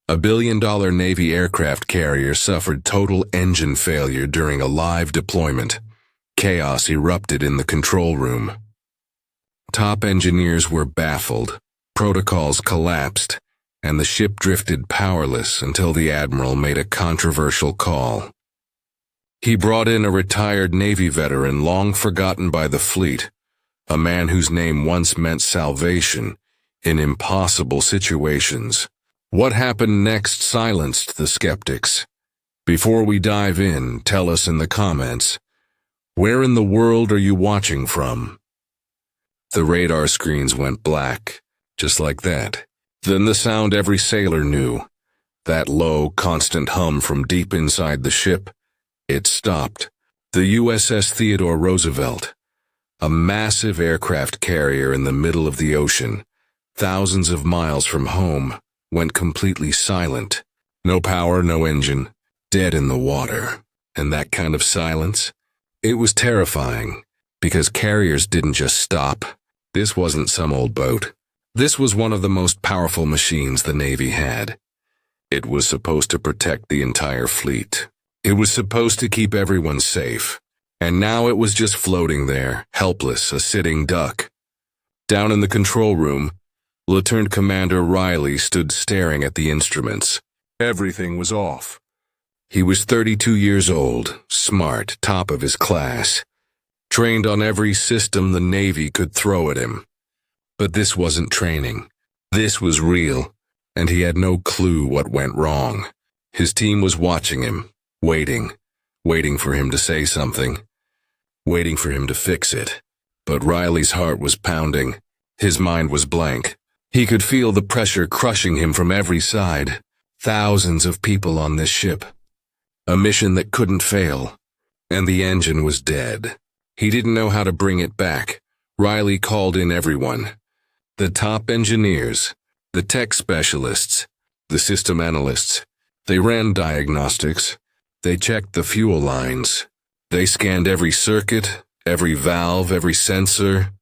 A billion-dollar Navy aircraft carrier suffered total engine failure during a live deployment. Chaos erupted in the control room. Top engineers were baffled, protocols collapsed, and the ship drifted powerless until the Admiral made a controversial call. He brought in a retired Navy veteran long forgotten by the fleet, a man whose name once meant salvation in impossible situations. What happened next silenced the skeptics. Before we dive in, tell us in the comments, where in the world are you watching from? The radar screens went black, just like that. Then the sound every sailor knew, that low, constant hum from deep inside the ship. It stopped. The USS Theodore Roosevelt, a massive aircraft carrier in the middle of the ocean, thousands of miles from home, went completely silent. No power, no engine, dead in the water. And that kind of silence? It was terrifying, because carriers didn't just stop. This wasn't some old boat. This was one of the most powerful machines the Navy had. It was supposed to protect the entire fleet. It was supposed to keep everyone safe. And now it was just floating there, helpless, a sitting duck. Down in the control room, Lieutenant Commander Riley stood staring at the instruments. Everything was off. He was 32 years old, smart, top of his class, trained on every system the Navy could throw at him. But this wasn't training. This was real, and he had no clue what went wrong. His team was watching him, waiting for him to say something, waiting for him to fix it. But Riley's heart was pounding. His mind was blank. He could feel the pressure crushing him from every side. Thousands of people on this ship. A mission that couldn't fail. And the engine was dead. He didn't know how to bring it back. Riley called in everyone. The top engineers, the tech specialists, the system analysts. They ran diagnostics. They checked the fuel lines. They scanned every circuit, every valve, every sensor.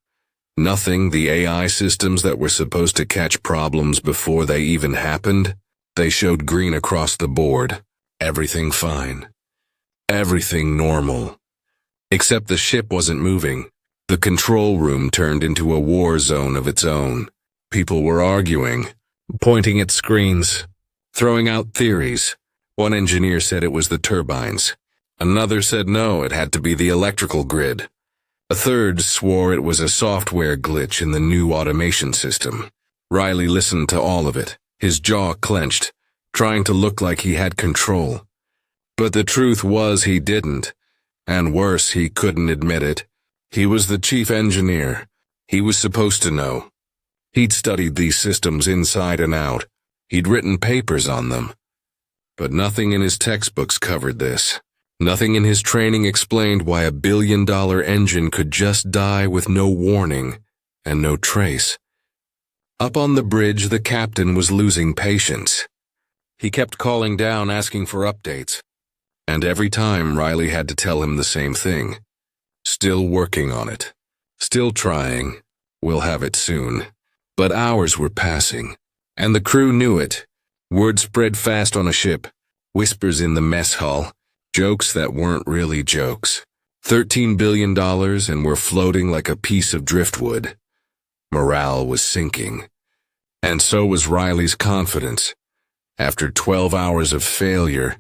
Nothing, the AI systems that were supposed to catch problems before they even happened, they showed green across the board. Everything fine. Everything normal. Except the ship wasn't moving. The control room turned into a war zone of its own. People were arguing, pointing at screens, throwing out theories. One engineer said it was the turbines. Another said no, it had to be the electrical grid. A third swore it was a software glitch in the new automation system. Riley listened to all of it, his jaw clenched, trying to look like he had control. But the truth was he didn't, and worse, he couldn't admit it. He was the chief engineer. He was supposed to know. He'd studied these systems inside and out. He'd written papers on them. But nothing in his textbooks covered this. Nothing in his training explained why a billion-dollar engine could just die with no warning and no trace. Up on the bridge, the captain was losing patience. He kept calling down asking for updates. And every time Riley had to tell him the same thing. Still working on it. Still trying. We'll have it soon. But hours were passing. And the crew knew it. Word spread fast on a ship. Whispers in the mess hall. Jokes that weren't really jokes. $13 billion and we're floating like a piece of driftwood. Morale was sinking. And so was Riley's confidence. After 12 hours of failure,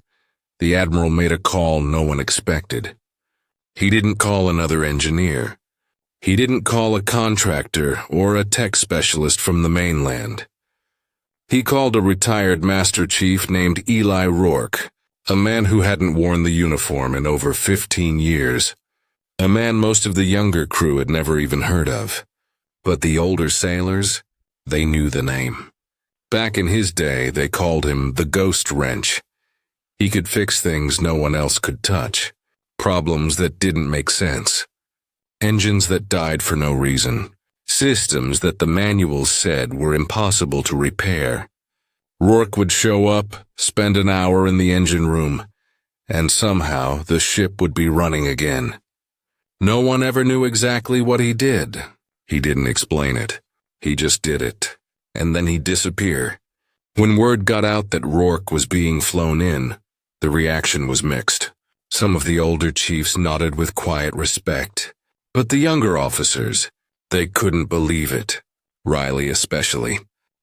the Admiral made a call no one expected. He didn't call another engineer. He didn't call a contractor or a tech specialist from the mainland. He called a retired Master Chief named Eli Rourke, a man who hadn't worn the uniform in over 15 years. A man most of the younger crew had never even heard of. But the older sailors, they knew the name. Back in his day, they called him the Ghost Wrench. He could fix things no one else could touch. Problems that didn't make sense. Engines that died for no reason. Systems that the manuals said were impossible to repair. Rourke would show up, spend an hour in the engine room, and somehow the ship would be running again. No one ever knew exactly what he did. He didn't explain it. He just did it. And then he'd disappear. When word got out that Rourke was being flown in, the reaction was mixed. Some of the older chiefs nodded with quiet respect, but the younger officers, they couldn't believe it. Riley especially.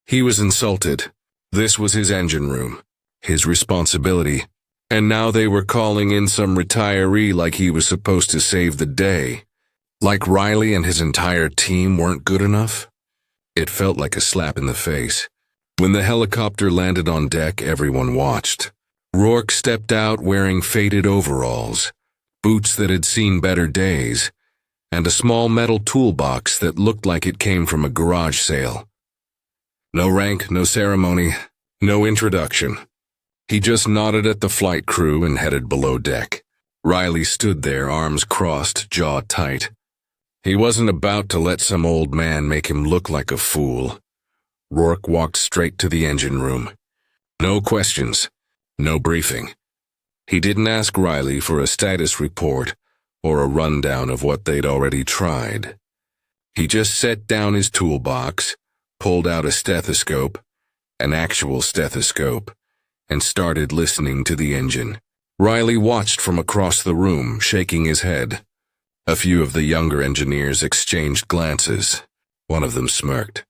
He was insulted. This was his engine room, his responsibility, and now they were calling in some retiree like he was supposed to save the day. Like Riley and his entire team weren't good enough? It felt like a slap in the face. When the helicopter landed on deck, everyone watched. Rourke stepped out wearing faded overalls, boots that had seen better days, and a small metal toolbox that looked like it came from a garage sale. No rank, no ceremony, no introduction. He just nodded at the flight crew and headed below deck. Riley stood there, arms crossed, jaw tight. He wasn't about to let some old man make him look like a fool. Rourke walked straight to the engine room. No questions, no briefing. He didn't ask Riley for a status report or a rundown of what they'd already tried. He just set down his toolbox, pulled out a stethoscope, an actual stethoscope, and started listening to the engine. Riley watched from across the room, shaking his head. A few of the younger engineers exchanged glances. One of them smirked.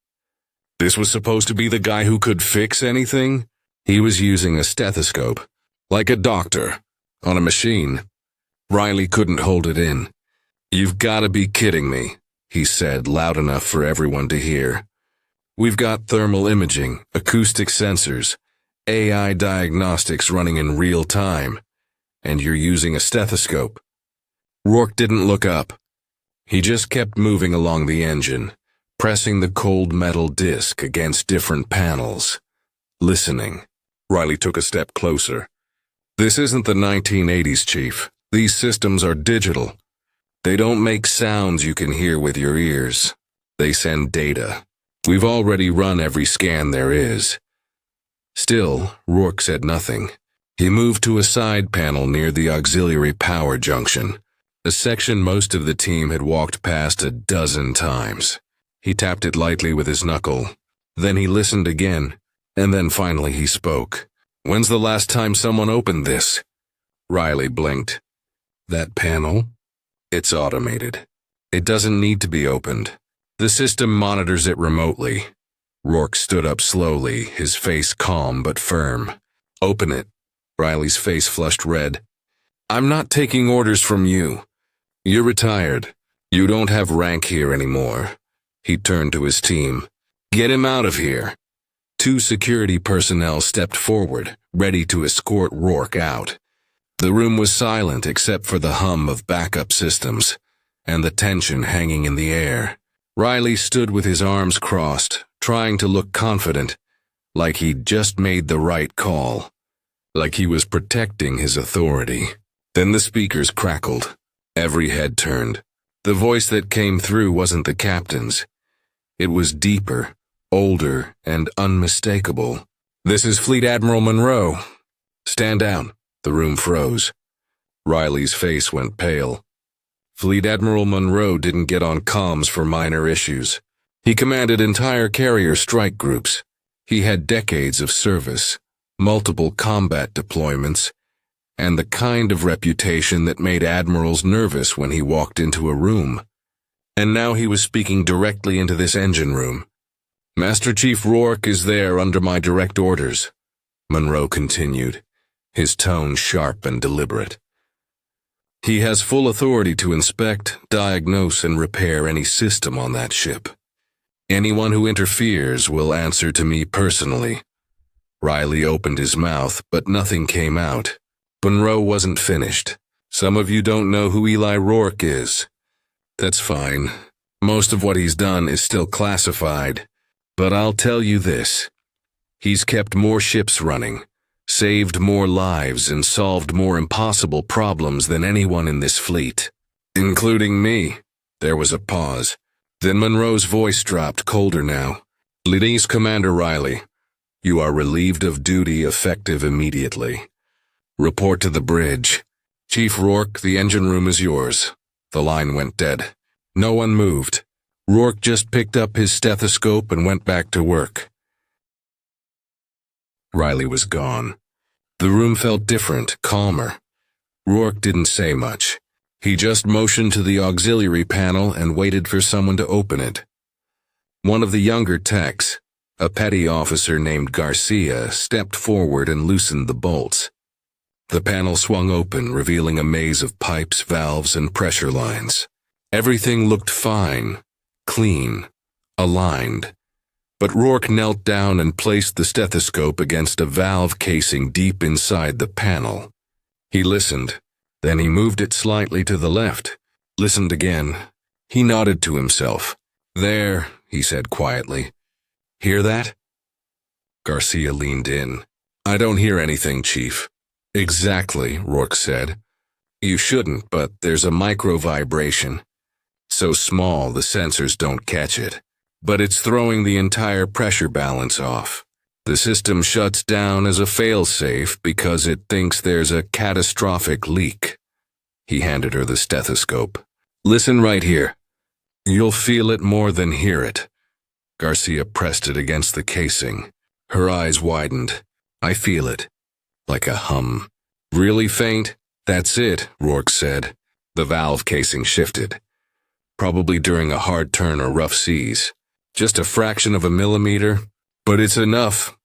This was supposed to be the guy who could fix anything? He was using a stethoscope, like a doctor, on a machine. Riley couldn't hold it in. "You've got to be kidding me," he said, loud enough for everyone to hear. "We've got thermal imaging, acoustic sensors, AI diagnostics running in real time, and you're using a stethoscope." Rourke didn't look up. He just kept moving along the engine, pressing the cold metal disc against different panels. Listening. Riley took a step closer. "This isn't the 1980s, Chief. These systems are digital. They don't make sounds you can hear with your ears. They send data. We've already run every scan there is." Still, Rourke said nothing. He moved to a side panel near the auxiliary power junction, a section most of the team had walked past a dozen times. He tapped it lightly with his knuckle. Then he listened again, and then finally he spoke. "When's the last time someone opened this?" Riley blinked. "That panel? It's automated. It doesn't need to be opened. The system monitors it remotely." Rourke stood up slowly, his face calm but firm. "Open it." Riley's face flushed red. "I'm not taking orders from you. You're retired. You don't have rank here anymore." He turned to his team. "Get him out of here." Two security personnel stepped forward, ready to escort Rourke out. The room was silent except for the hum of backup systems and the tension hanging in the air. Riley stood with his arms crossed, trying to look confident, like he'd just made the right call, like he was protecting his authority. Then the speakers crackled. Every head turned. The voice that came through wasn't the captain's. It was deeper, older, and unmistakable. "This is Fleet Admiral Monroe. Stand down." The room froze. Riley's face went pale. Fleet Admiral Monroe didn't get on comms for minor issues. He commanded entire carrier strike groups. He had decades of service, multiple combat deployments, and the kind of reputation that made admirals nervous when he walked into a room. And now he was speaking directly into this engine room. "Master Chief Rourke is there under my direct orders," Monroe continued, his tone sharp and deliberate. "He has full authority to inspect, diagnose, and repair any system on that ship. Anyone who interferes will answer to me personally." Riley opened his mouth, but nothing came out. Monroe wasn't finished. "Some of you don't know who Eli Rourke is. That's fine. Most of what he's done is still classified. But I'll tell you this. He's kept more ships running, saved more lives, and solved more impossible problems than anyone in this fleet. Including me." There was a pause. Then Monroe's voice dropped, colder now. "Lieutenant Commander Riley, you are relieved of duty effective immediately. Report to the bridge. Chief Rourke, the engine room is yours." The line went dead. No one moved. Rourke just picked up his stethoscope and went back to work. Riley was gone. The room felt different, calmer. Rourke didn't say much. He just motioned to the auxiliary panel and waited for someone to open it. One of the younger techs, a petty officer named Garcia, stepped forward and loosened the bolts. The panel swung open, revealing a maze of pipes, valves, and pressure lines. Everything looked fine, clean, aligned. But Rourke knelt down and placed the stethoscope against a valve casing deep inside the panel. He listened. Then he moved it slightly to the left, listened again. He nodded to himself. "There," he said quietly. "Hear that?" Garcia leaned in. "I don't hear anything, Chief." "Exactly," Rourke said. "You shouldn't, but there's a micro-vibration. So small the sensors don't catch it. But it's throwing the entire pressure balance off. The system shuts down as a fail-safe because it thinks there's a catastrophic leak." He handed her the stethoscope. "Listen right here. You'll feel it more than hear it." Garcia pressed it against the casing. Her eyes widened. "I feel it. Like a hum." "Really faint?" "That's it," Rourke said. The valve casing shifted. Probably during a hard turn or rough seas. Just a fraction of a millimeter, but it's enough.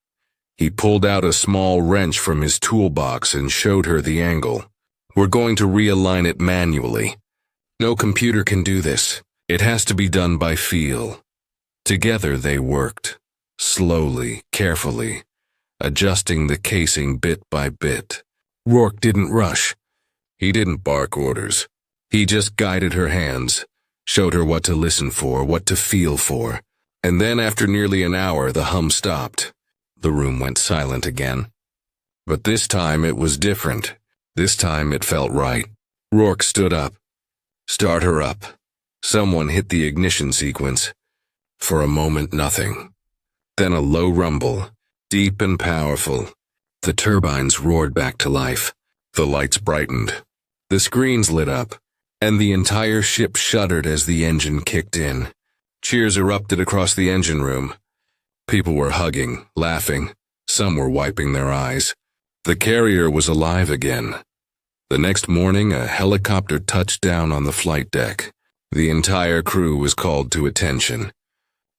He pulled out a small wrench from his toolbox and showed her the angle. "We're going to realign it manually. No computer can do this. It has to be done by feel." Together they worked, slowly, carefully, adjusting the casing bit by bit. Rourke didn't rush. He didn't bark orders. He just guided her hands, showed her what to listen for, what to feel for. And then after nearly an hour, the hum stopped. The room went silent again. But this time it was different. This time it felt right. Rourke stood up. "Start her up." Someone hit the ignition sequence. For a moment, nothing. Then a low rumble, deep and powerful. The turbines roared back to life. The lights brightened. The screens lit up, and the entire ship shuddered as the engine kicked in. Cheers erupted across the engine room. People were hugging, laughing. Some were wiping their eyes. The carrier was alive again. The next morning, a helicopter touched down on the flight deck. The entire crew was called to attention.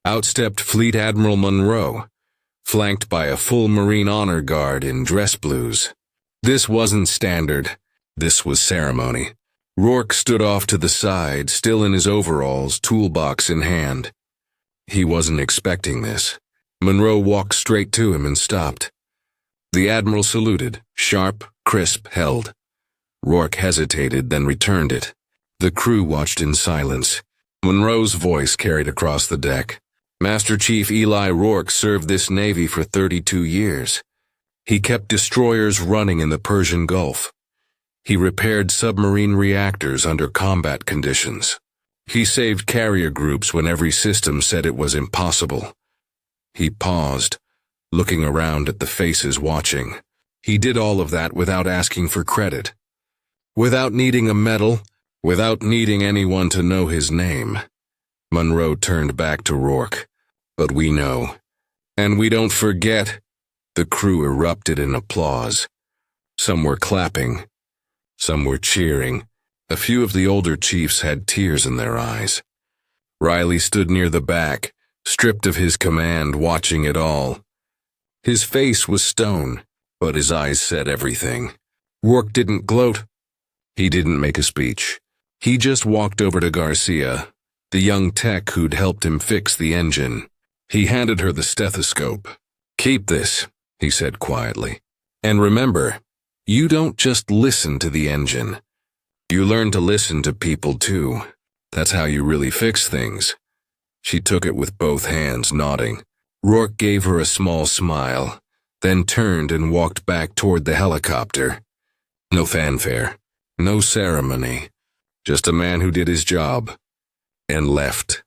Out stepped Fleet Admiral Monroe, flanked by a full Marine Honor Guard in dress blues. This wasn't standard. This was ceremony. Rourke stood off to the side, still in his overalls, toolbox in hand. He wasn't expecting this. Monroe walked straight to him and stopped. The Admiral saluted, sharp, crisp, held. Rourke hesitated, then returned it. The crew watched in silence. Monroe's voice carried across the deck. "Master Chief Eli Rourke served this Navy for 32 years. He kept destroyers running in the Persian Gulf. He repaired submarine reactors under combat conditions. He saved carrier groups when every system said it was impossible." He paused, looking around at the faces watching. He did all of that without asking for credit. Without needing a medal, without needing anyone to know his name. Monroe turned back to Rourke. "But we know. And we don't forget." The crew erupted in applause. Some were clapping. Some were cheering. A few of the older chiefs had tears in their eyes. Riley stood near the back, stripped of his command, watching it all. His face was stone, but his eyes said everything. Rourke didn't gloat. He didn't make a speech. He just walked over to Garcia, the young tech who'd helped him fix the engine. He handed her the stethoscope. "Keep this," he said quietly. "And remember, you don't just listen to the engine. You learn to listen to people too. That's how you really fix things." She took it with both hands, nodding. Rourke gave her a small smile, then turned and walked back toward the helicopter. No fanfare, no ceremony, just a man who did his job and left.